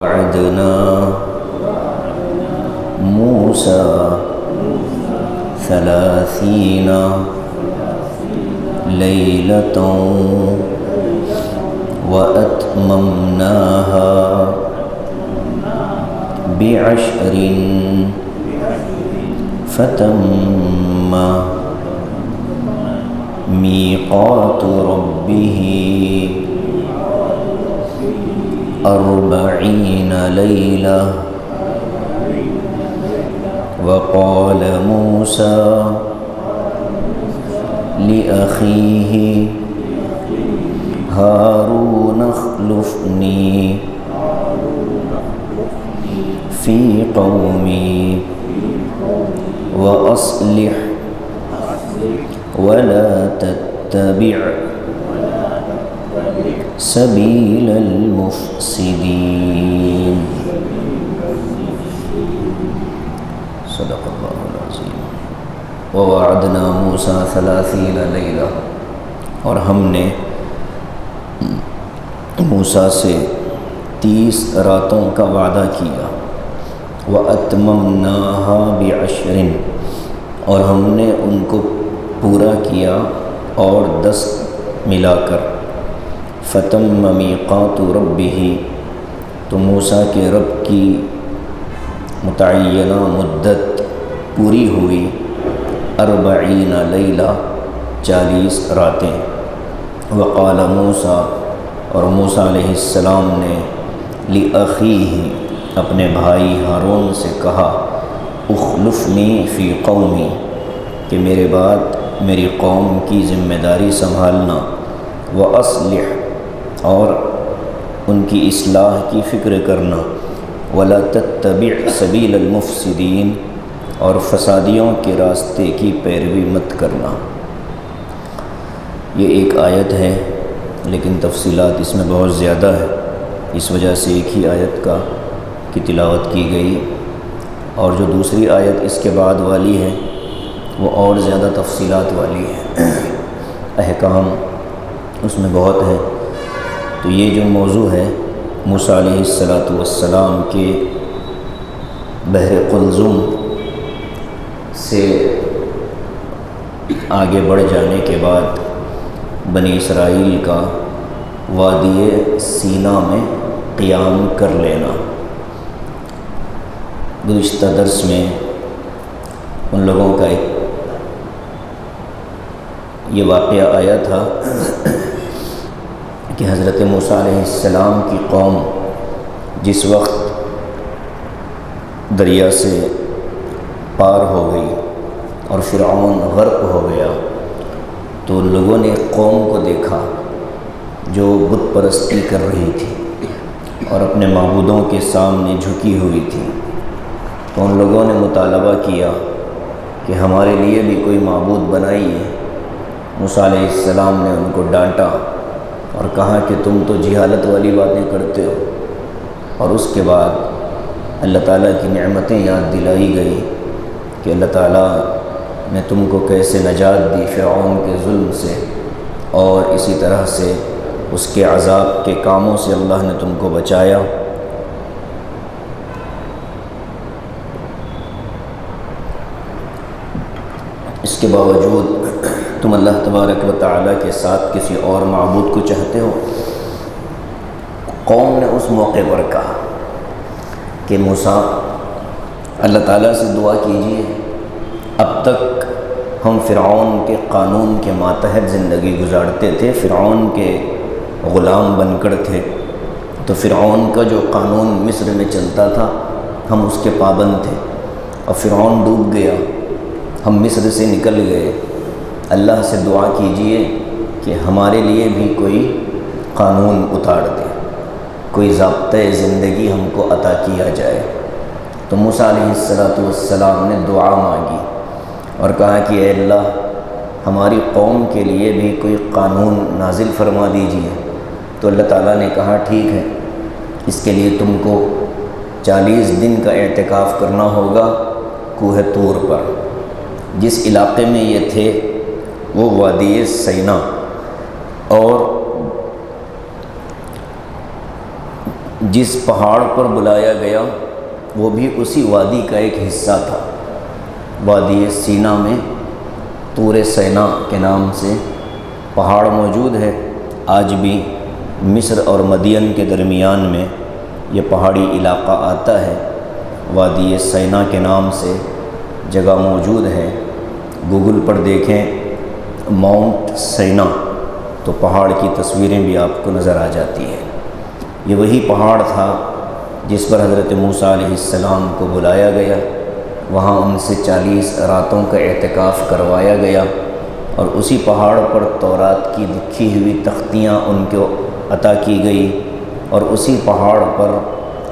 وعدنا موسى 30 ليلة وأتممناها ب10 فتم ميقات ربه 40 ليلة وقال موسى لأخيه هارون اخلفني في قومي وأصلح ولا تتبع سبيل المفسدين صدق اللہ العظیم ووعدنا موسیٰ 30 لیلہ، اور ہم نے موسیٰ سے 30 راتوں کا وعدہ کیا، وَأَتْمَمْنَاهَا ب10، اور ہم نے ان کو پورا کیا اور 10 ملا کر، فتم میقات ربہ، تو موسیٰ کے رب کی متعینہ مدت پوری ہوئی، 40 لیلہ 40 راتیں، وقال موسیٰ، اور موسیٰ علیہ السلام نے لأخیہ، اپنے بھائی ہارون سے کہا، اخلفنی فی قومی، کہ میرے بعد میری قوم کی ذمہ داری سنبھالنا، وأصلح، اور ان کی اصلاح کی فکر کرنا، ولا تتبع سبیل المفسدین، اور فسادیوں کے راستے کی پیروی مت کرنا۔ یہ ایک آیت ہے لیکن تفصیلات اس میں بہت زیادہ ہے، اس وجہ سے ایک ہی آیت کی تلاوت کی گئی، اور جو دوسری آیت اس کے بعد والی ہے وہ اور زیادہ تفصیلات والی ہے، احکام اس میں بہت ہے۔ تو یہ جو موضوع ہے موسیٰ علیہ السلام کے بحر قلزم سے آگے بڑھ جانے کے بعد بنی اسرائیل کا وادی سینا میں قیام کر لینا۔ گزشتہ درس میں ان لوگوں کا ایک یہ واقعہ آیا تھا کہ حضرت موسیٰ علیہ السلام کی قوم جس وقت دریا سے پار ہو گئی اور فرعون غرق ہو گیا، تو لوگوں نے قوم کو دیکھا جو بت پرستی کر رہی تھی اور اپنے معبودوں کے سامنے جھکی ہوئی تھی، تو ان لوگوں نے مطالبہ کیا کہ ہمارے لیے بھی کوئی معبود بنائیے۔ موسیٰ علیہ السلام نے ان کو ڈانٹا اور کہا کہ تم تو جہالت والی باتیں کرتے ہو، اور اس کے بعد اللہ تعالیٰ کی نعمتیں یاد دلائی گئی کہ اللہ تعالیٰ نے تم کو کیسے نجات دی فرعون کے ظلم سے، اور اسی طرح سے اس کے عذاب کے کاموں سے اللہ نے تم کو بچایا۔ اس کے باوجود تم اللہ تبارک و تعالیٰ کے ساتھ کسی اور معبود کو چاہتے ہو۔ قوم نے اس موقع پر کہا کہ موسیٰ، اللہ تعالیٰ سے دعا کیجیے، اب تک ہم فرعون کے قانون کے ماتحت زندگی گزارتے تھے، فرعون کے غلام بن کر تھے، تو فرعون کا جو قانون مصر میں چلتا تھا ہم اس کے پابند تھے، اور فرعون ڈوب گیا، ہم مصر سے نکل گئے۔ اللہ سے دعا کیجئے کہ ہمارے لیے بھی کوئی قانون اتار دے، کوئی ضابطۂ زندگی ہم کو عطا کیا جائے۔ تو موسیٰ علیہ السلام نے دعا مانگی اور کہا کہ اے اللہ، ہماری قوم کے لیے بھی کوئی قانون نازل فرما دیجئے۔ تو اللہ تعالیٰ نے کہا ٹھیک ہے، اس کے لیے تم کو 40 دن کا اعتکاف کرنا ہوگا کوہ طور پر۔ جس علاقے میں یہ تھے وہ وادی سینا، اور جس پہاڑ پر بلایا گیا وہ بھی اسی وادی کا ایک حصہ تھا۔ وادی سینا میں طور سینا کے نام سے پہاڑ موجود ہے۔ آج بھی مصر اور مدین کے درمیان میں یہ پہاڑی علاقہ آتا ہے، وادی سینا کے نام سے جگہ موجود ہے۔ گوگل پر دیکھیں ماؤنٹ سینا تو پہاڑ کی تصویریں بھی آپ کو نظر آ جاتی ہیں۔ یہ وہی پہاڑ تھا جس پر حضرت موسیٰ علیہ السلام کو بلایا گیا، وہاں ان سے 40 راتوں کا اعتکاف کروایا گیا، اور اسی پہاڑ پر تورات کی لکھی ہوئی تختیاں ان کو عطا کی گئی، اور اسی پہاڑ پر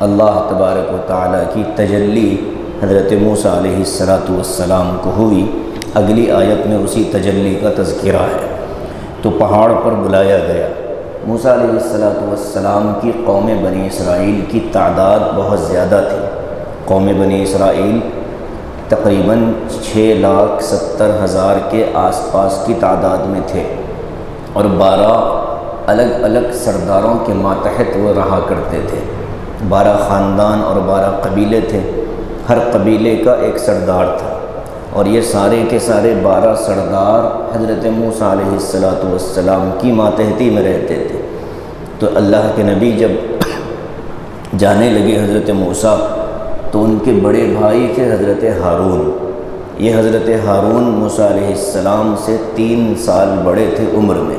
اللہ تبارک و تعالیٰ کی تجلی حضرت موسیٰ علیہ السلام کو ہوئی۔ اگلی آیت میں اسی تجلی کا تذکرہ ہے۔ تو پہاڑ پر بلایا گیا۔ موسیٰ علیہ السلام کی قوم بنی اسرائیل کی تعداد بہت زیادہ تھی۔ قوم بنی اسرائیل تقریباً 6,70,000 کے آس پاس کی تعداد میں تھے، اور 12 الگ الگ سرداروں کے ماتحت وہ رہا کرتے تھے۔ 12 خاندان اور 12 قبیلے تھے، ہر قبیلے کا ایک سردار تھا، اور یہ سارے کے سارے 12 سردار حضرت موسیٰ علیہ السلام کی ماتحتی میں رہتے تھے۔ تو اللہ کے نبی جب جانے لگے حضرت موسیٰ، تو ان کے بڑے بھائی تھے حضرت ہارون۔ یہ حضرت ہارون موسیٰ علیہ السلام سے 3 سال بڑے تھے عمر میں۔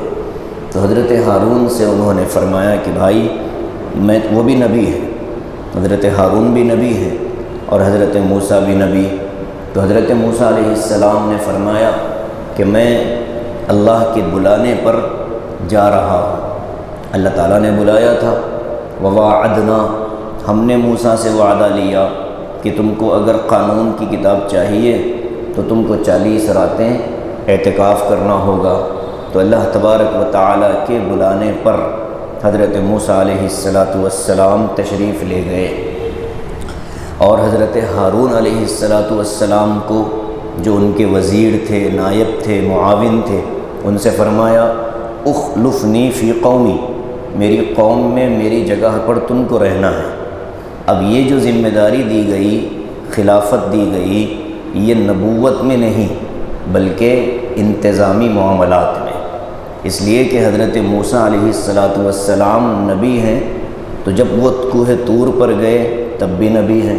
تو حضرت ہارون سے انہوں نے فرمایا کہ بھائی وہ بھی نبی ہے، حضرت ہارون بھی نبی ہے اور حضرت موسیٰ بھی نبی۔ تو حضرت موسیٰ علیہ السلام نے فرمایا کہ میں اللہ کے بلانے پر جا رہا ہوں۔ اللہ تعالیٰ نے بلایا تھا، وَوَاعَدْنَا، ہم نے موسیٰ سے وعدہ لیا کہ تم کو اگر قانون کی کتاب چاہیے تو تم کو 40 راتیں اعتکاف کرنا ہوگا۔ تو اللہ تبارک و تعالیٰ کے بلانے پر حضرت موسیٰ علیہ السلام تشریف لے گئے، اور حضرت ہارون علیہ السلام کو جو ان کے وزیر تھے، نائب تھے، معاون تھے، ان سے فرمایا اخلفنی فی قومی، میری قوم میں میری جگہ پر تم کو رہنا ہے۔ اب یہ جو ذمہ داری دی گئی، خلافت دی گئی، یہ نبوت میں نہیں بلکہ انتظامی معاملات میں، اس لیے کہ حضرت موسیٰ علیہ السلام نبی ہیں، تو جب وہ کوہ طور پر گئے تب بھی نبی ہیں،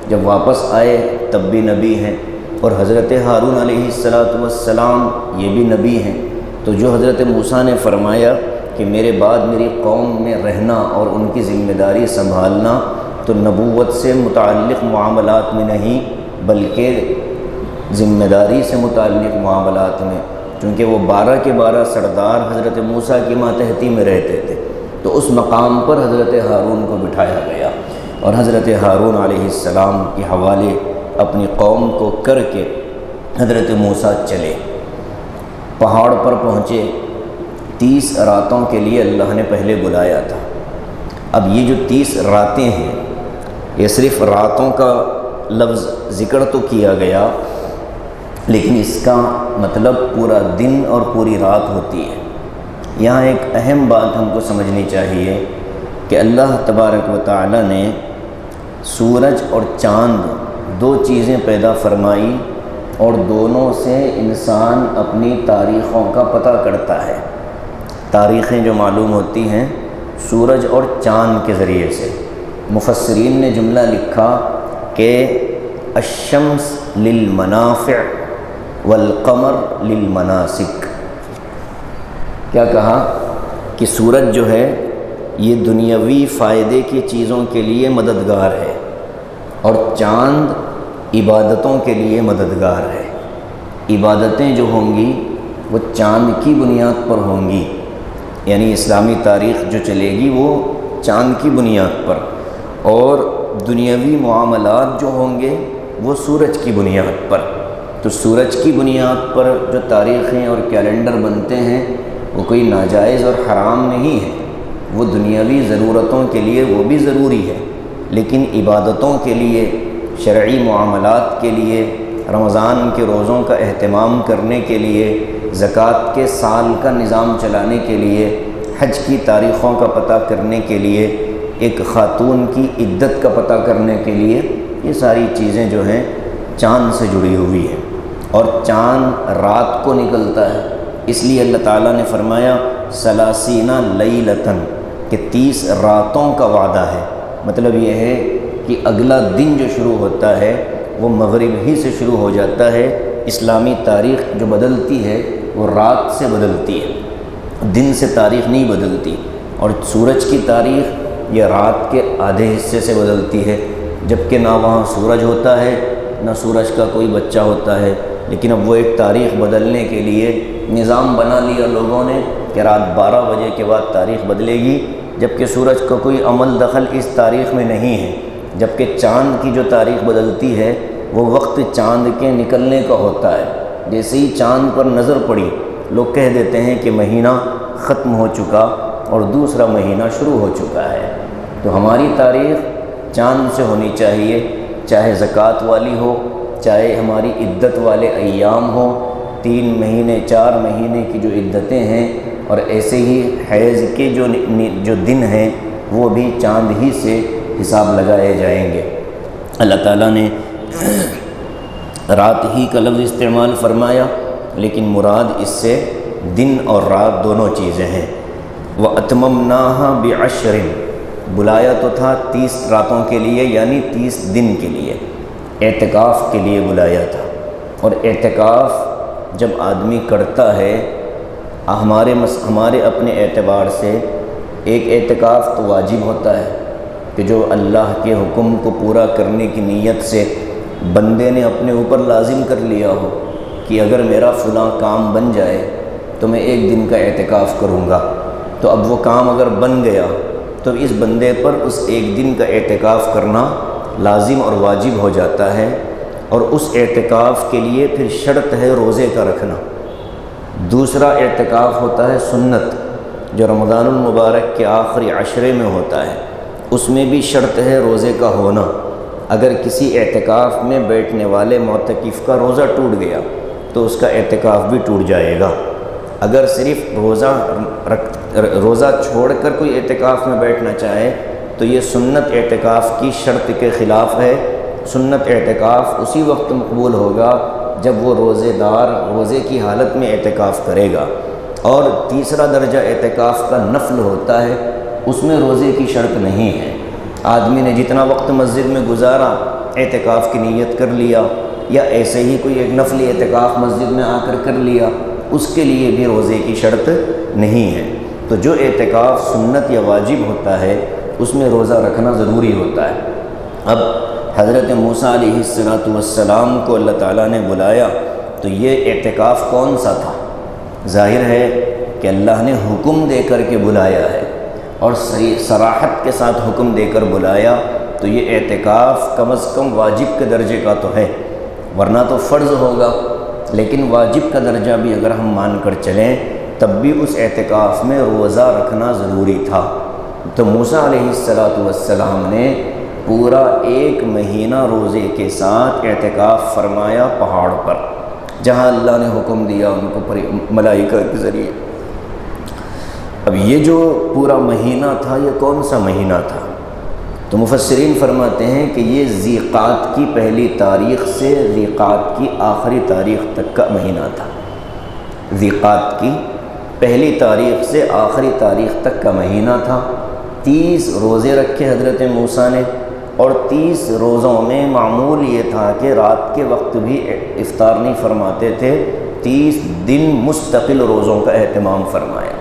جب واپس آئے تب بھی نبی ہیں، اور حضرت ہارون علیہ السلام یہ بھی نبی ہیں۔ تو جو حضرت موسیٰ نے فرمایا کہ میرے بعد میری قوم میں رہنا اور ان کی ذمہ داری سنبھالنا، تو نبوت سے متعلق معاملات میں نہیں بلکہ ذمہ داری سے متعلق معاملات میں، چونکہ وہ 12 کے 12 سردار حضرت موسیٰ کی ماتحتی میں رہتے تھے، تو اس مقام پر حضرت ہارون کو بٹھایا گیا، اور حضرت ہارون علیہ السلام کے حوالے اپنی قوم کو کر کے حضرت موسیٰ چلے، پہاڑ پر پہنچے۔ 30 راتوں کے لیے اللہ نے پہلے بلایا تھا۔ اب یہ جو 30 راتیں ہیں، یہ صرف راتوں کا لفظ ذکر تو کیا گیا، لیکن اس کا مطلب پورا دن اور پوری رات ہوتی ہے۔ یہاں ایک اہم بات ہم کو سمجھنی چاہیے کہ اللہ تبارک و تعالی نے سورج اور چاند 2 چیزیں پیدا فرمائی، اور دونوں سے انسان اپنی تاریخوں کا پتہ کرتا ہے۔ تاریخیں جو معلوم ہوتی ہیں سورج اور چاند کے ذریعے سے۔ مفسرین نے جملہ لکھا کہ الشمس للمنافع والقمر للمناسک۔ کیا کہا کہ سورج جو ہے یہ دنیاوی فائدے کی چیزوں کے لیے مددگار ہے، اور چاند عبادتوں کے لیے مددگار ہے۔ عبادتیں جو ہوں گی وہ چاند کی بنیاد پر ہوں گی، یعنی اسلامی تاریخ جو چلے گی وہ چاند کی بنیاد پر، اور دنیاوی معاملات جو ہوں گے وہ سورج کی بنیاد پر۔ تو سورج کی بنیاد پر جو تاریخیں اور کیلنڈر بنتے ہیں وہ کوئی ناجائز اور حرام نہیں ہے، وہ دنیاوی ضرورتوں کے لیے وہ بھی ضروری ہے، لیکن عبادتوں کے لیے، شرعی معاملات کے لیے، رمضان کے روزوں کا اہتمام کرنے کے لیے، زکوٰۃ کے سال کا نظام چلانے کے لیے، حج کی تاریخوں کا پتہ کرنے کے لیے، ایک خاتون کی عدت کا پتہ کرنے کے لیے یہ ساری چیزیں جو ہیں چاند سے جڑی ہوئی ہیں، اور چاند رات کو نکلتا ہے، اس لیے اللہ تعالیٰ نے فرمایا ثلاثین لیلۃ کہ 30 راتوں کا وعدہ ہے۔ مطلب یہ ہے کہ اگلا دن جو شروع ہوتا ہے وہ مغرب ہی سے شروع ہو جاتا ہے۔ اسلامی تاریخ جو بدلتی ہے وہ رات سے بدلتی ہے، دن سے تاریخ نہیں بدلتی، اور سورج کی تاریخ یہ رات کے آدھے حصے سے بدلتی ہے، جبکہ نہ وہاں سورج ہوتا ہے نہ سورج کا کوئی بچہ ہوتا ہے، لیکن اب وہ ایک تاریخ بدلنے کے لیے نظام بنا لیا لوگوں نے کہ رات 12 بجے کے بعد تاریخ بدلے گی، جبکہ سورج کا کوئی عمل دخل اس تاریخ میں نہیں ہے، جبکہ چاند کی جو تاریخ بدلتی ہے وہ وقت چاند کے نکلنے کا ہوتا ہے۔ جیسے ہی چاند پر نظر پڑی لوگ کہہ دیتے ہیں کہ مہینہ ختم ہو چکا اور دوسرا مہینہ شروع ہو چکا ہے۔ تو ہماری تاریخ چاند سے ہونی چاہیے، چاہے زکوٰۃ والی ہو، چاہے ہماری عدت والے ایام ہوں، 3 مہینے 4 مہینے کی جو عدتیں ہیں، اور ایسے ہی حیض کے جو دن ہیں وہ بھی چاند ہی سے حساب لگائے جائیں گے۔ اللہ تعالیٰ نے رات ہی کا لفظ استعمال فرمایا، لیکن مراد اس سے دن اور رات دونوں چیزیں ہیں۔ وَأَتْمَمْنَاهَا بِعَشْرٍ بلایا تو تھا 30 راتوں کے لیے، یعنی 30 دن کے لیے، اعتکاف کے لیے بلایا تھا۔ اور اعتکاف جب آدمی کرتا ہے، ہمارے اپنے اعتبار سے ایک اعتکاف تو واجب ہوتا ہے کہ جو اللہ کے حکم کو پورا کرنے کی نیت سے بندے نے اپنے اوپر لازم کر لیا ہو کہ اگر میرا فلاں کام بن جائے تو میں 1 دن کا اعتکاف کروں گا، تو اب وہ کام اگر بن گیا تو اس بندے پر اس 1 دن کا اعتکاف کرنا لازم اور واجب ہو جاتا ہے۔ اور اس اعتکاف کے لیے پھر شرط ہے روزے کا رکھنا۔ دوسرا اعتکاف ہوتا ہے سنت، جو رمضان المبارک کے آخری عشرے میں ہوتا ہے، اس میں بھی شرط ہے روزے کا ہونا۔ اگر کسی اعتکاف میں بیٹھنے والے معتکف کا روزہ ٹوٹ گیا تو اس کا اعتکاف بھی ٹوٹ جائے گا۔ اگر صرف روزہ چھوڑ کر کوئی اعتکاف میں بیٹھنا چاہے تو یہ سنت اعتکاف کی شرط کے خلاف ہے۔ سنت اعتکاف اسی وقت مقبول ہوگا جب وہ روزے دار روزے کی حالت میں اعتکاف کرے گا۔ اور تیسرا درجہ اعتکاف کا نفل ہوتا ہے، اس میں روزے کی شرط نہیں ہے۔ آدمی نے جتنا وقت مسجد میں گزارا اعتکاف کی نیت کر لیا، یا ایسے ہی کوئی ایک نفلی اعتکاف مسجد میں آ کر لیا، اس کے لیے بھی روزے کی شرط نہیں ہے۔ تو جو اعتکاف سنت یا واجب ہوتا ہے اس میں روزہ رکھنا ضروری ہوتا ہے۔ اب حضرت موسیٰ علیہ السلام کو اللہ تعالیٰ نے بلایا تو یہ اعتکاف کون سا تھا؟ ظاہر ہے کہ اللہ نے حکم دے کر کے بلایا ہے، اور صراحت کے ساتھ حکم دے کر بلایا، تو یہ اعتکاف کم از کم واجب کے درجے کا تو ہے، ورنہ تو فرض ہوگا، لیکن واجب کا درجہ بھی اگر ہم مان کر چلیں تب بھی اس اعتکاف میں روزہ رکھنا ضروری تھا۔ تو موسیٰ علیہ السلام نے پورا 1 مہینہ روزے کے ساتھ اعتکاف فرمایا پہاڑ پر، جہاں اللہ نے حکم دیا ان کو ملائکہ کے ذریعے۔ اب یہ جو پورا مہینہ تھا یہ کون سا مہینہ تھا؟ تو مفسرین فرماتے ہیں کہ یہ ذی قعدہ کی پہلی تاریخ سے ذی قعدہ کی آخری تاریخ تک کا مہینہ تھا۔ ذی قعدہ کی پہلی تاریخ سے آخری تاریخ تک کا مہینہ تھا۔ 30 روزے رکھے حضرت موسیٰ نے، اور 30 روزوں میں معمول یہ تھا کہ رات کے وقت بھی افطار نہیں فرماتے تھے، 30 دن مستقل روزوں کا اہتمام فرمایا،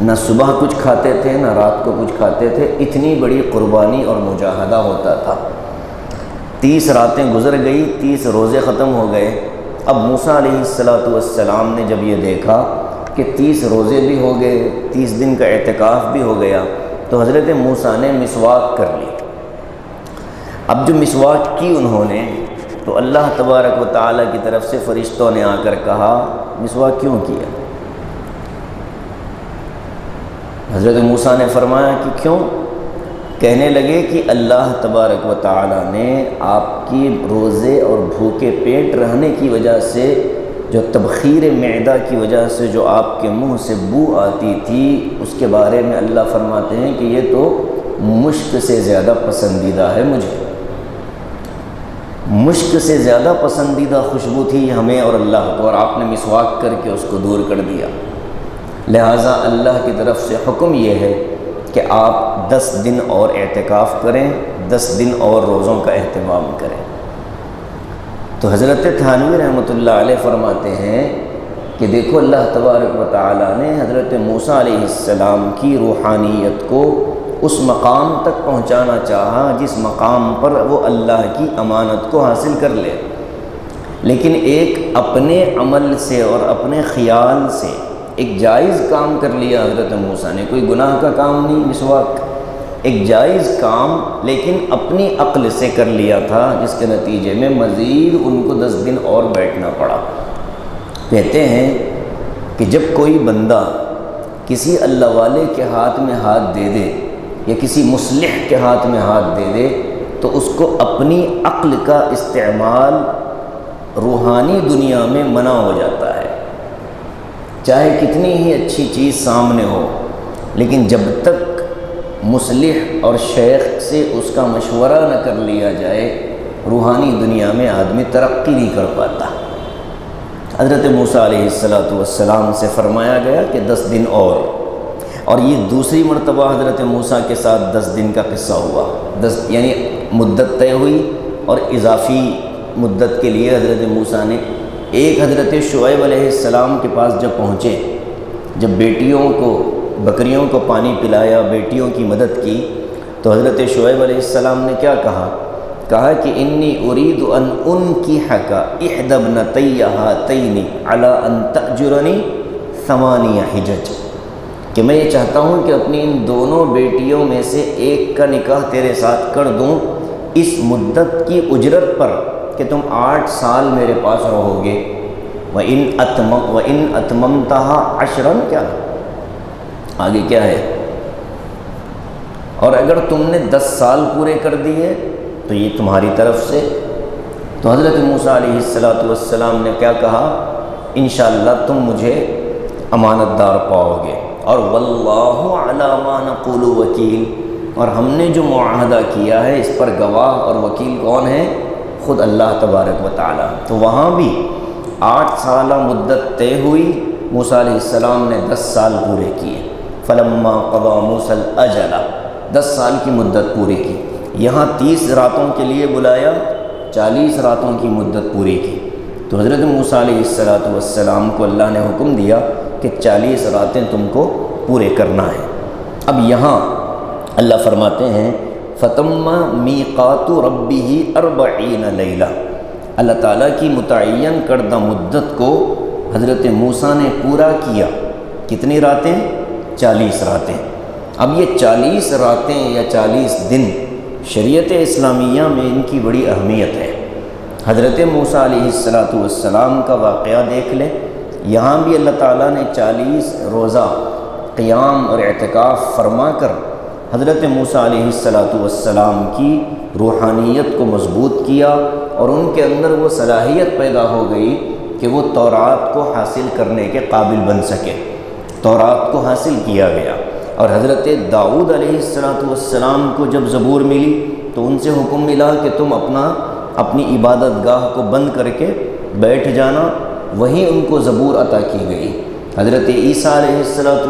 نہ صبح کچھ کھاتے تھے نہ رات کو کچھ کھاتے تھے، اتنی بڑی قربانی اور مجاہدہ ہوتا تھا۔ 30 راتیں گزر گئی، 30 روزے ختم ہو گئے۔ اب موسیٰ علیہ السلام نے جب یہ دیکھا کہ 30 روزے بھی ہو گئے، 30 دن کا اعتکاف بھی ہو گیا، تو حضرت موسیٰ نے مسواک کر لی۔ اب جو مسواک کی انہوں نے، تو اللہ تبارک و تعالیٰ کی طرف سے فرشتوں نے آ کر کہا مسواک کیوں کیا؟ حضرت موسیٰ نے فرمایا کہ کیوں؟ کہنے لگے کہ اللہ تبارک و تعالیٰ نے آپ کی روزے اور بھوکے پیٹ رہنے کی وجہ سے، جو تبخیر معدہ کی وجہ سے جو آپ کے منہ سے بو آتی تھی، اس کے بارے میں اللہ فرماتے ہیں کہ یہ تو مشک سے زیادہ پسندیدہ ہے مجھے۔ مشک سے زیادہ پسندیدہ خوشبو تھی ہمیں اور اللہ کو، اور آپ نے مسواک کر کے اس کو دور کر دیا۔ لہٰذا اللہ کی طرف سے حکم یہ ہے کہ آپ 10 دن اور اعتکاف کریں، 10 دن اور روزوں کا اہتمام کریں۔ تو حضرت تھانوی رحمۃ اللہ علیہ فرماتے ہیں کہ دیکھو اللہ تبارک و تعالیٰ نے حضرت موسیٰ علیہ السلام کی روحانیت کو اس مقام تک پہنچانا چاہا جس مقام پر وہ اللہ کی امانت کو حاصل کر لے، لیکن ایک اپنے عمل سے اور اپنے خیال سے ایک جائز کام کر لیا حضرت موسیٰ نے، کوئی گناہ کا کام نہیں مسواک، ایک جائز کام لیکن اپنی عقل سے کر لیا تھا، جس کے نتیجے میں مزید ان کو 10 دن اور بیٹھنا پڑا۔ کہتے ہیں کہ جب کوئی بندہ کسی اللہ والے کے ہاتھ میں ہاتھ دے دے یا کسی مصلح کے ہاتھ میں ہاتھ دے دے تو اس کو اپنی عقل کا استعمال روحانی دنیا میں منع ہو جاتا ہے، چاہے کتنی ہی اچھی چیز سامنے ہو، لیکن جب تک مصلح اور شیخ سے اس کا مشورہ نہ کر لیا جائے روحانی دنیا میں آدمی ترقی نہیں کر پاتا۔ حضرت موسیٰ علیہ السلام سے فرمایا گیا کہ 10 دن اور یہ دوسری مرتبہ حضرت موسیٰ کے ساتھ 10 دن کا قصہ ہوا، 10 یعنی مدت طے ہوئی، اور اضافی مدت کے لیے حضرت موسیٰ نے ایک حضرت شعیب علیہ السلام کے پاس جب پہنچے، جب بیٹیوں کو بکریوں کو پانی پلایا، بیٹیوں کی مدد کی، تو حضرت شعیب علیہ السلام نے کیا کہا کہ انی ارید ان انکحک احدی ابنتی ہاتین علی ان تأجرنی 8 حجج، کہ میں یہ چاہتا ہوں کہ اپنی ان دونوں بیٹیوں میں سے ایک کا نکاح تیرے ساتھ کر دوں اس مدت کی اجرت پر کہ تم 8 سال میرے پاس رہو گے۔ وَإِنْ أَتْمَمْتَهَا 10 کیا آگے کیا ہے، اور اگر تم نے 10 سال پورے کر دیے تو یہ تمہاری طرف سے۔ تو حضرت موسیٰ علیہ السلام نے کیا کہا، انشاءاللہ تم مجھے امانت دار پاؤ گے، اور واللہ علی ما نقول وکیل، اور ہم نے جو معاہدہ کیا ہے اس پر گواہ اور وکیل کون ہے، خود اللہ تبارک و تعالی۔ تو وہاں بھی 8 سالہ مدت طے ہوئی، موسیٰ علیہ السلام نے 10 سال پورے کیے۔ فلما قضى موسیٰ الاجل، 10 سال کی مدت پوری کی، یہاں 30 راتوں کے لیے بلایا، 40 راتوں کی مدت پوری کی۔ تو حضرت موسیٰ علیہ السلام کو اللہ نے حکم دیا کہ 40 راتیں تم کو پورے کرنا ہے۔ اب یہاں اللہ فرماتے ہیں فَتَمَّ مِيقَاتُ رَبِّهِ 40 لیلہ، اللہ تعالیٰ کی متعین کردہ مدت کو حضرت موسیٰ نے پورا کیا۔ کتنی راتیں؟ 40 راتیں۔ اب یہ 40 راتیں یا 40 دن شریعت اسلامیہ میں ان کی بڑی اہمیت ہے۔ حضرت موسیٰ علیہ السلام کا واقعہ دیکھ لیں، یہاں بھی اللہ تعالیٰ نے 40 روزہ قیام اور اعتکاف فرما کر حضرت موسیٰ علیہ السلام کی روحانیت کو مضبوط کیا، اور ان کے اندر وہ صلاحیت پیدا ہو گئی کہ وہ تورات کو حاصل کرنے کے قابل بن سکے۔ تورات کو حاصل کیا گیا، اور حضرت داؤد علیہ السلام کو جب زبور ملی تو ان سے حکم ملا کہ تم اپنی عبادت گاہ کو بند کر کے بیٹھ جانا، وہیں ان کو زبور عطا کی گئی۔ حضرت عیسیٰ علیہ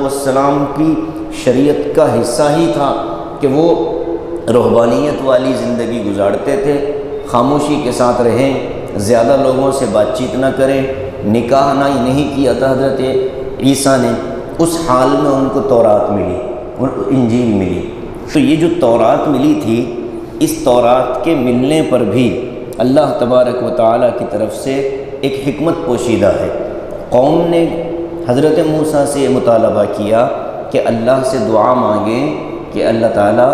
السلام کی شریعت کا حصہ ہی تھا کہ وہ رہبانیت والی زندگی گزارتے تھے، خاموشی کے ساتھ رہیں، زیادہ لوگوں سے بات چیت نہ کریں، نکاح نہیں کیا تھا حضرت عیسیٰ نے۔ اس حال میں ان کو تورات ملی، انجیل ملی۔ تو یہ جو تورات ملی تھی، اس تورات کے ملنے پر بھی اللہ تبارک و تعالیٰ کی طرف سے ایک حکمت پوشیدہ ہے۔ قوم نے حضرت موسیٰ سے مطالبہ کیا کہ اللہ سے دعا مانگیں کہ اللہ تعالیٰ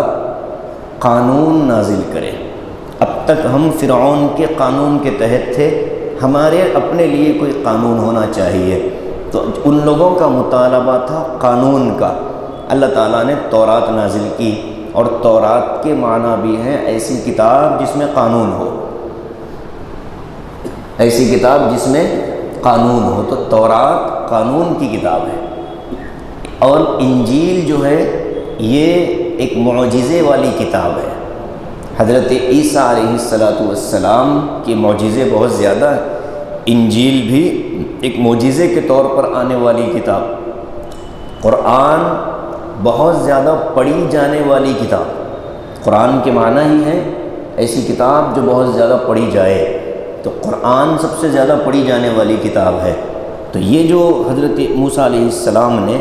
قانون نازل کرے۔ اب تک ہم فرعون کے قانون کے تحت تھے، ہمارے اپنے لیے کوئی قانون ہونا چاہیے۔ تو ان لوگوں کا مطالبہ تھا قانون کا۔ اللہ تعالیٰ نے تورات نازل کی، اور تورات کے معنی بھی ہیں ایسی کتاب جس میں قانون ہو، ایسی کتاب جس میں قانون ہو۔ تو تورات قانون کی کتاب ہے، اور انجیل جو ہے یہ ایک معجزے والی کتاب ہے۔ حضرت عیسیٰ علیہ السلام کے معجزے بہت زیادہ ہیں۔ انجیل بھی ایک معجزے کے طور پر آنے والی کتاب، قرآن بہت زیادہ پڑھی جانے والی کتاب۔ قرآن کے معنی ہی ہے ایسی کتاب جو بہت زیادہ پڑھی جائے، تو قرآن سب سے زیادہ پڑھی جانے والی کتاب ہے۔ تو یہ جو حضرت موسیٰ علیہ السلام نے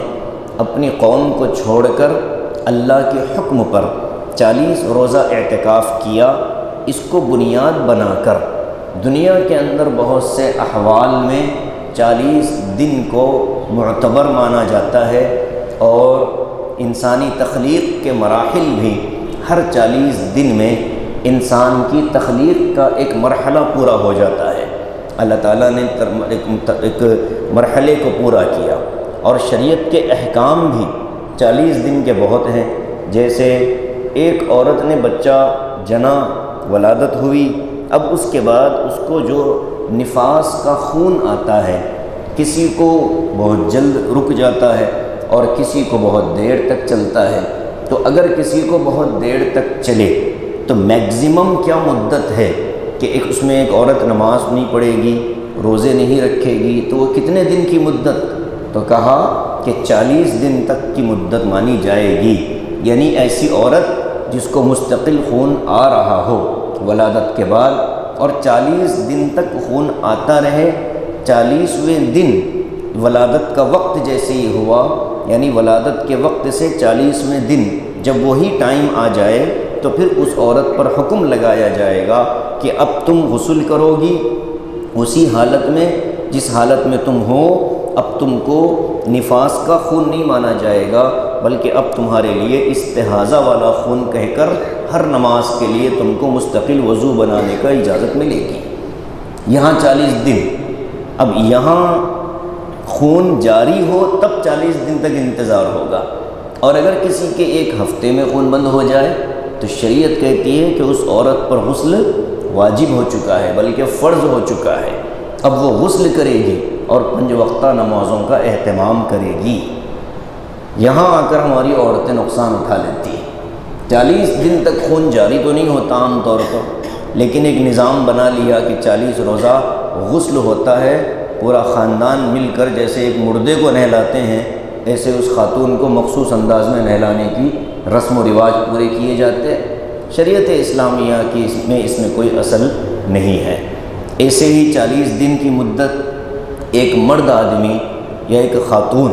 اپنی قوم کو چھوڑ کر اللہ کے حکم پر 40 روزہ اعتکاف کیا، اس کو بنیاد بنا کر دنیا کے اندر بہت سے احوال میں 40 دن کو معتبر مانا جاتا ہے، اور انسانی تخلیق کے مراحل بھی ہر 40 دن میں انسان کی تخلیق کا ایک مرحلہ پورا ہو جاتا ہے۔ اللہ تعالیٰ نے ایک مرحلے کو پورا کیا، اور شریعت کے احکام بھی 40 دن کے بہت ہیں۔ جیسے ایک عورت نے بچہ جنا، ولادت ہوئی، اب اس کے بعد اس کو جو نفاس کا خون آتا ہے، کسی کو بہت جلد رک جاتا ہے اور کسی کو بہت دیر تک چلتا ہے۔ تو اگر کسی کو بہت دیر تک چلے تو میگزیمم کیا مدت ہے کہ اس میں ایک عورت نماز نہیں پڑھے گی، روزے نہیں رکھے گی، تو وہ کتنے دن کی مدت؟ تو کہا کہ 40 دن تک کی مدت مانی جائے گی، یعنی ایسی عورت جس کو مستقل خون آ رہا ہو ولادت کے بعد، اور 40 دن تک خون آتا رہے، 40ویں دن ولادت کا وقت جیسے ہی ہوا، یعنی ولادت کے وقت سے 40ویں دن جب وہی ٹائم آ جائے تو پھر اس عورت پر حکم لگایا جائے گا کہ اب تم غسل کرو گی اسی حالت میں جس حالت میں تم ہو۔ اب تم کو نفاس کا خون نہیں مانا جائے گا، بلکہ اب تمہارے لیے استحاضہ والا خون کہہ کر ہر نماز کے لیے تم کو مستقل وضو بنانے کا اجازت ملے گی۔ یہاں 40 دن، اب یہاں خون جاری ہو تب 40 دن تک انتظار ہوگا، اور اگر کسی کے ایک ہفتے میں خون بند ہو جائے تو شریعت کہتی ہے کہ اس عورت پر غسل واجب ہو چکا ہے، بلکہ فرض ہو چکا ہے۔ اب وہ غسل کرے گی اور 5 وقتہ نمازوں کا اہتمام کرے گی۔ یہاں آ کر ہماری عورتیں نقصان اٹھا لیتی ہیں۔ 40 دن تک خون جاری تو نہیں ہوتا عام طور پر، لیکن ایک نظام بنا لیا کہ 40 روزہ غسل ہوتا ہے، پورا خاندان مل کر جیسے ایک مردے کو نہلاتے ہیں ایسے اس خاتون کو مخصوص انداز میں نہلانے کی رسم و رواج پورے کیے جاتے ہیں۔ شریعت اسلامیہ کی اس میں کوئی اصل نہیں ہے۔ ایسے ہی 40 دن کی مدت ایک مرد آدمی یا ایک خاتون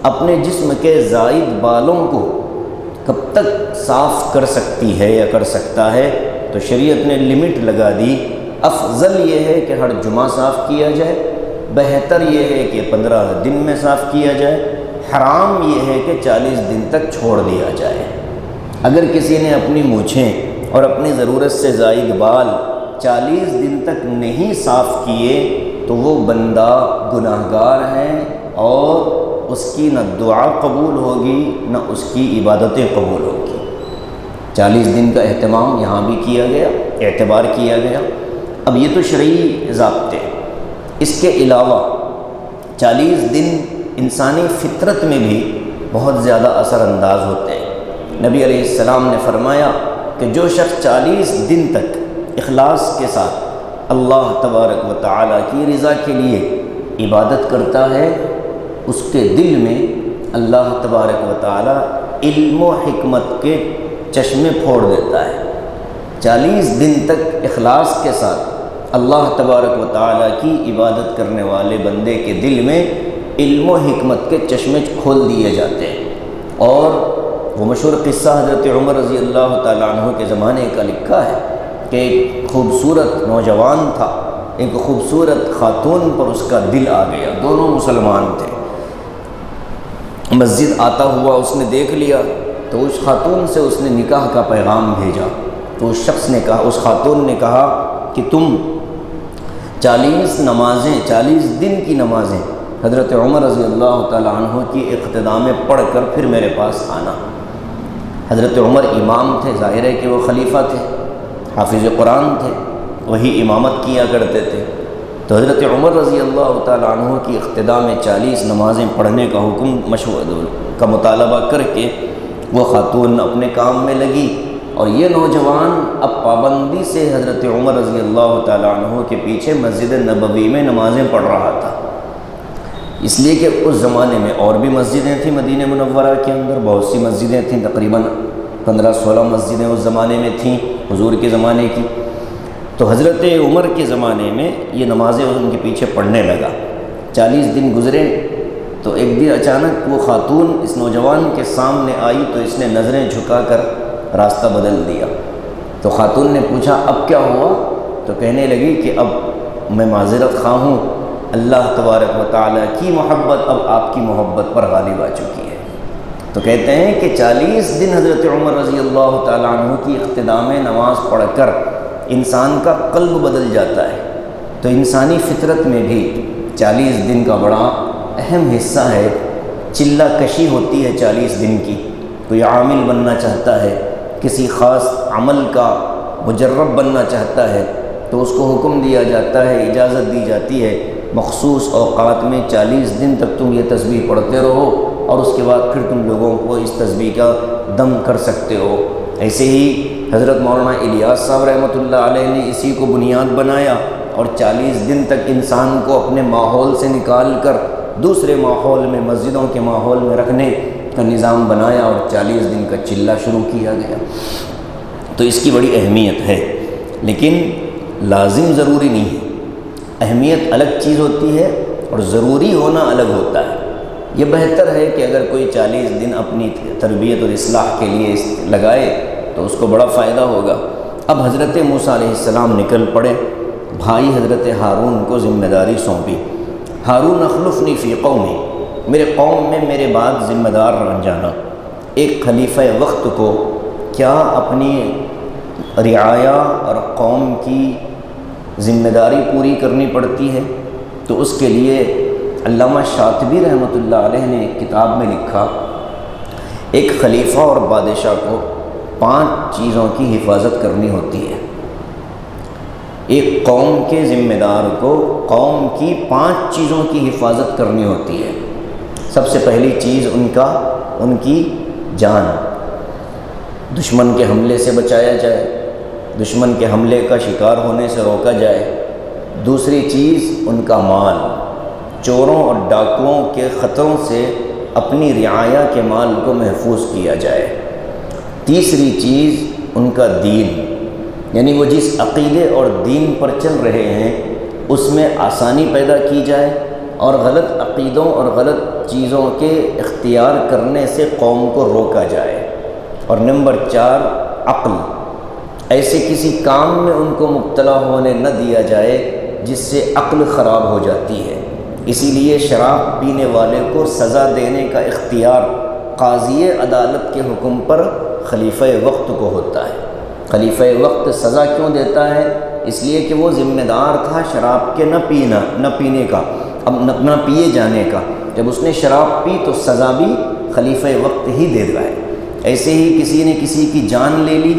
اپنے جسم کے زائد بالوں کو کب تک صاف کر سکتی ہے یا کر سکتا ہے، تو شریعت نے لمٹ لگا دی۔ افضل یہ ہے کہ ہر جمعہ صاف کیا جائے، بہتر یہ ہے کہ 15 دن میں صاف کیا جائے، حرام یہ ہے کہ 40 دن تک چھوڑ دیا جائے۔ اگر کسی نے اپنی مونچھیں اور اپنی ضرورت سے زائد بال 40 دن تک نہیں صاف کیے تو وہ بندہ گناہگار ہے، اور اس کی نہ دعا قبول ہوگی نہ اس کی عبادتیں قبول ہوگی۔ 40 دن کا اہتمام یہاں بھی کیا گیا، اعتبار کیا گیا۔ اب یہ تو شرعی ضابطے، اس کے علاوہ 40 دن انسانی فطرت میں بھی بہت زیادہ اثر انداز ہوتے ہیں۔ نبی علیہ السلام نے فرمایا کہ جو شخص 40 دن تک اخلاص کے ساتھ اللہ تبارک و تعالیٰ کی رضا کے لیے عبادت کرتا ہے، اس کے دل میں اللہ تبارک و تعالیٰ علم و حکمت کے چشمے پھوڑ دیتا ہے۔ 40 دن تک اخلاص کے ساتھ اللہ تبارک و تعالیٰ کی عبادت کرنے والے بندے کے دل میں علم و حکمت کے چشمے کھول دیے جاتے ہیں۔ اور وہ مشہور قصہ حضرت عمر رضی اللہ تعالیٰ عنہ کے زمانے کا لکھا ہے کہ ایک خوبصورت نوجوان تھا، ایک خوبصورت خاتون پر اس کا دل آ گیا، دونوں مسلمان تھے۔ مسجد آتا ہوا اس نے دیکھ لیا تو اس خاتون سے اس نے نکاح کا پیغام بھیجا۔ تو اس شخص نے کہا، اس خاتون نے کہا کہ تم 40 نمازیں، 40 دن کی نمازیں حضرت عمر رضی اللہ تعالیٰ عنہ کی اقتداء میں پڑھ کر پھر میرے پاس آنا۔ حضرت عمر امام تھے، ظاہر ہے کہ وہ خلیفہ تھے، حافظ قرآن تھے، وہی امامت کیا کرتے تھے۔ تو حضرت عمر رضی اللہ تعالیٰ عنہ کی اقتداء میں 40 نمازیں پڑھنے کا حکم کا مطالبہ کر کے وہ خاتون اپنے کام میں لگی اور یہ نوجوان اب پابندی سے حضرت عمر رضی اللہ تعالیٰ عنہ کے پیچھے مسجد نبوی میں نمازیں پڑھ رہا تھا، اس لیے کہ اس زمانے میں اور بھی مسجدیں تھیں مدینہ منورہ کے اندر، بہت سی مسجدیں تھیں، تقریباً 15-16 مسجدیں اس زمانے میں تھیں حضور کے زمانے کی۔ تو حضرت عمر کے زمانے میں یہ نمازیں ان کے پیچھے پڑھنے لگا۔ 40 دن گزرے تو ایک دن اچانک وہ خاتون اس نوجوان کے سامنے آئی تو اس نے نظریں جھکا کر راستہ بدل دیا۔ تو خاتون نے پوچھا اب کیا ہوا؟ تو کہنے لگی کہ اب میں معذرت خواہ ہوں، اللہ تبارک و تعالیٰ کی محبت اب آپ کی محبت پر غالب آ چکی ہے۔ تو کہتے ہیں کہ 40 دن حضرت عمر رضی اللہ تعالیٰ عنہ کی اقتداء میں نماز پڑھ کر انسان کا قلب بدل جاتا ہے۔ تو انسانی فطرت میں بھی 40 دن کا بڑا اہم حصہ ہے، چلہ کشی ہوتی ہے 40 دن کی۔ کوئی عامل بننا چاہتا ہے، کسی خاص عمل کا مجرب بننا چاہتا ہے تو اس کو حکم دیا جاتا ہے، اجازت دی جاتی ہے مخصوص اوقات میں 40 دن تک تم یہ تسبیح پڑھتے رہو اور اس کے بعد پھر تم لوگوں کو اس تسبیح کا دم کر سکتے ہو۔ ایسے ہی حضرت مولانا الیاس صاحب رحمۃ اللہ علیہ نے اسی کو بنیاد بنایا اور 40 دن تک انسان کو اپنے ماحول سے نکال کر دوسرے ماحول میں، مسجدوں کے ماحول میں رکھنے کا نظام بنایا اور 40 دن کا چلہ شروع کیا گیا۔ تو اس کی بڑی اہمیت ہے، لیکن لازم ضروری نہیں ہے۔ اہمیت الگ چیز ہوتی ہے اور ضروری ہونا الگ ہوتا ہے۔ یہ بہتر ہے کہ اگر کوئی 40 دن اپنی تربیت اور اصلاح کے لیے لگائے تو اس کو بڑا فائدہ ہوگا۔ اب حضرت موسیٰ علیہ السلام نکل پڑے، بھائی حضرت ہارون کو ذمہ داری سونپی۔ ہارون اخلفنی فی قومی، میرے قوم میں میرے بعد ذمہ دار بن جانا۔ ایک خلیفہ وقت کو کیا اپنی رعایا اور قوم کی ذمہ داری پوری کرنی پڑتی ہے؟ تو اس کے لیے علامہ شاطبی رحمۃ اللہ علیہ نے ایک کتاب میں لکھا، ایک خلیفہ اور بادشاہ کو 5 چیزوں کی حفاظت کرنی ہوتی ہے۔ ایک قوم کے ذمہ دار کو قوم کی 5 چیزوں کی حفاظت کرنی ہوتی ہے۔ سب سے پہلی چیز ان کی جان، دشمن کے حملے سے بچایا جائے، دشمن کے حملے کا شکار ہونے سے روکا جائے۔ دوسری چیز ان کا مال، چوروں اور ڈاکوؤں کے خطروں سے اپنی رعایا کے مال کو محفوظ کیا جائے۔ تیسری چیز ان کا دین، یعنی وہ جس عقیدے اور دین پر چل رہے ہیں اس میں آسانی پیدا کی جائے اور غلط عقیدوں اور غلط چیزوں کے اختیار کرنے سے قوم کو روکا جائے۔ اور نمبر 4 عقل، ایسے کسی کام میں ان کو مبتلا ہونے نہ دیا جائے جس سے عقل خراب ہو جاتی ہے۔ اسی لیے شراب پینے والے کو سزا دینے کا اختیار قاضی عدالت کے حکم پر خلیفہ وقت کو ہوتا ہے۔ خلیفہ وقت سزا کیوں دیتا ہے؟ اس لیے کہ وہ ذمہ دار تھا شراب کے نہ پینے کا، اب نہ پیے جانے کا۔ جب اس نے شراب پی تو سزا بھی خلیفہ وقت ہی دے رہا ہے۔ ایسے ہی کسی نے کسی کی جان لے لی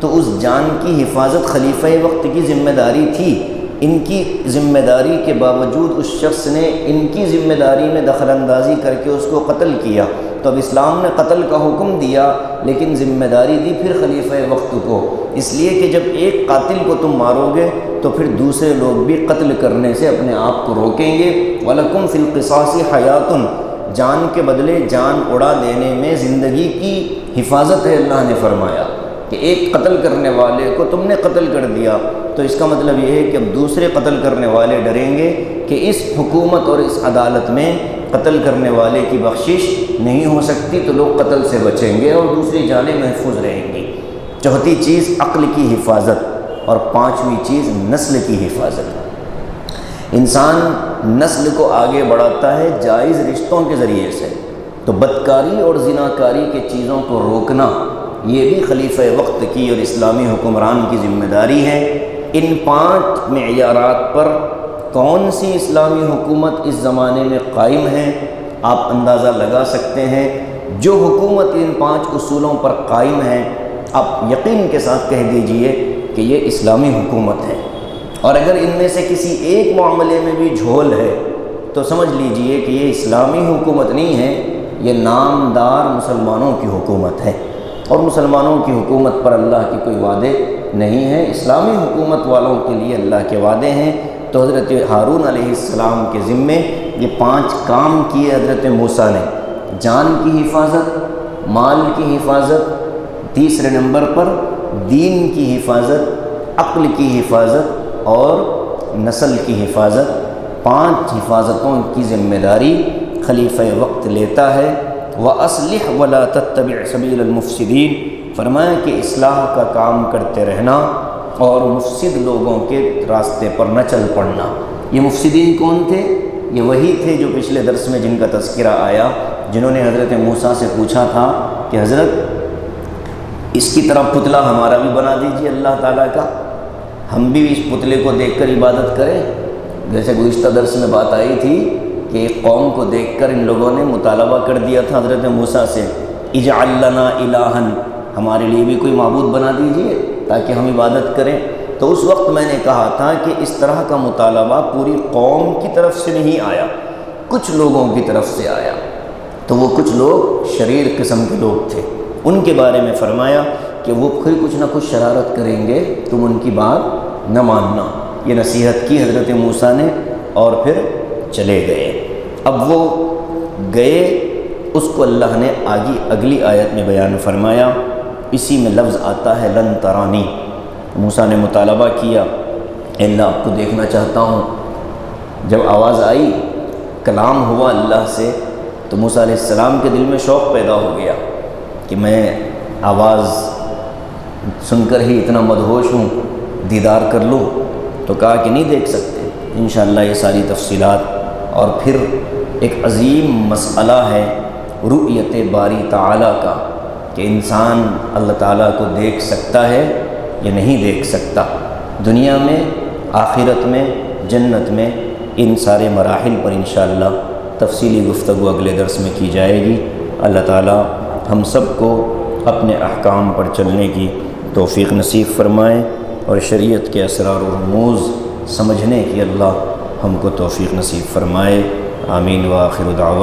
تو اس جان کی حفاظت خلیفہ وقت کی ذمہ داری تھی۔ ان کی ذمہ داری کے باوجود اس شخص نے ان کی ذمہ داری میں دخل اندازی کر کے اس کو قتل کیا، تو اب اسلام نے قتل کا حکم دیا لیکن ذمہ داری دی پھر خلیفہ وقت کو، اس لیے کہ جب ایک قاتل کو تم مارو گے تو پھر دوسرے لوگ بھی قتل کرنے سے اپنے آپ کو روکیں گے۔ وَلَكُمْ فِي الْقِصَاصِ حَيَاتٌ، جان کے بدلے جان اڑا دینے میں زندگی کی حفاظت ہے۔ اللہ نے فرمایا کہ ایک قتل کرنے والے کو تم نے قتل کر دیا تو اس کا مطلب یہ ہے کہ اب دوسرے قتل کرنے والے ڈریں گے کہ اس حکومت اور اس عدالت میں قتل کرنے والے کی بخشش نہیں ہو سکتی، تو لوگ قتل سے بچیں گے اور دوسری جانیں محفوظ رہیں گی۔ چوتھی چیز عقل کی حفاظت اور 5ویں چیز نسل کی حفاظت۔ انسان نسل کو آگے بڑھاتا ہے جائز رشتوں کے ذریعے سے، تو بدکاری اور زناکاری کے چیزوں کو روکنا یہ بھی خلیفہ وقت کی اور اسلامی حکمران کی ذمہ داری ہے۔ ان 5 معیارات پر کون سی اسلامی حکومت اس زمانے میں قائم ہے آپ اندازہ لگا سکتے ہیں۔ جو حکومت ان 5 اصولوں پر قائم ہے آپ یقین کے ساتھ کہہ دیجئے کہ یہ اسلامی حکومت ہے، اور اگر ان میں سے کسی ایک معاملے میں بھی جھول ہے تو سمجھ لیجئے کہ یہ اسلامی حکومت نہیں ہے، یہ نامدار مسلمانوں کی حکومت ہے، اور مسلمانوں کی حکومت پر اللہ کے کوئی وعدے نہیں ہیں، اسلامی حکومت والوں کے لیے اللہ کے وعدے ہیں۔ تو حضرت ہارون علیہ السلام کے ذمے یہ 5 کام کیے حضرت موسیٰ نے: جان کی حفاظت، مال کی حفاظت، تیسرے نمبر پر دین کی حفاظت، عقل کی حفاظت اور نسل کی حفاظت۔ 5 حفاظتوں کی ذمہ داری خلیفہ وقت لیتا ہے۔ وَأَصْلِحْ وَلَا تَتَّبِعْ سَبِيلَ الْمُفْسِدِينَ، فرمایا کہ اصلاح کا کام کرتے رہنا اور مفسد لوگوں کے راستے پر نہ چل پڑنا۔ یہ مفسدین کون تھے؟ یہ وہی تھے جو پچھلے درس میں جن کا تذکرہ آیا، جنہوں نے حضرت موسیٰ سے پوچھا تھا کہ حضرت اس کی طرح پتلا ہمارا بھی بنا دیجیے اللہ تعالیٰ کا، ہم بھی اس پتلے کو دیکھ کر عبادت کریں۔ جیسے گزشتہ درس میں بات آئی تھی کہ ایک قوم کو دیکھ کر ان لوگوں نے مطالبہ کر دیا تھا حضرت موسیٰ سے، اجعل لنا الہا، ہمارے لیے بھی کوئی معبود بنا دیجیے تاکہ ہم عبادت کریں۔ تو اس وقت میں نے کہا تھا کہ اس طرح کا مطالبہ پوری قوم کی طرف سے نہیں آیا، کچھ لوگوں کی طرف سے آیا۔ تو وہ کچھ لوگ شریر قسم کے لوگ تھے، ان کے بارے میں فرمایا کہ وہ پھر کچھ نہ کچھ شرارت کریں گے، تم ان کی بات نہ ماننا۔ یہ نصیحت کی حضرت موسیٰ نے اور پھر چلے گئے۔ اب وہ گئے، اس کو اللہ نے اگلی آیت میں بیان فرمایا، اسی میں لفظ آتا ہے لن ترانی۔ موسیٰ نے مطالبہ کیا، اے اللہ آپ کو دیکھنا چاہتا ہوں۔ جب آواز آئی، کلام ہوا اللہ سے، تو موسیٰ علیہ السلام کے دل میں شوق پیدا ہو گیا کہ میں آواز سن کر ہی اتنا مدہوش ہوں، دیدار کر لوں۔ تو کہا کہ نہیں دیکھ سکتے، انشاءاللہ یہ ساری تفصیلات۔ اور پھر ایک عظیم مسئلہ ہے رؤیت باری تعالیٰ کا، کہ انسان اللہ تعالیٰ کو دیکھ سکتا ہے یا نہیں دیکھ سکتا۔ دنیا میں، آخرت میں، جنت میں، ان سارے مراحل پر انشاءاللہ تفصیلی گفتگو اگلے درس میں کی جائے گی۔ اللہ تعالیٰ ہم سب کو اپنے احکام پر چلنے کی توفیق نصیب فرمائے، اور شریعت کے اسرار و رموز سمجھنے کی اللہ ہم کو توفیق نصیب فرمائے۔ آمین وآخر دعوانا۔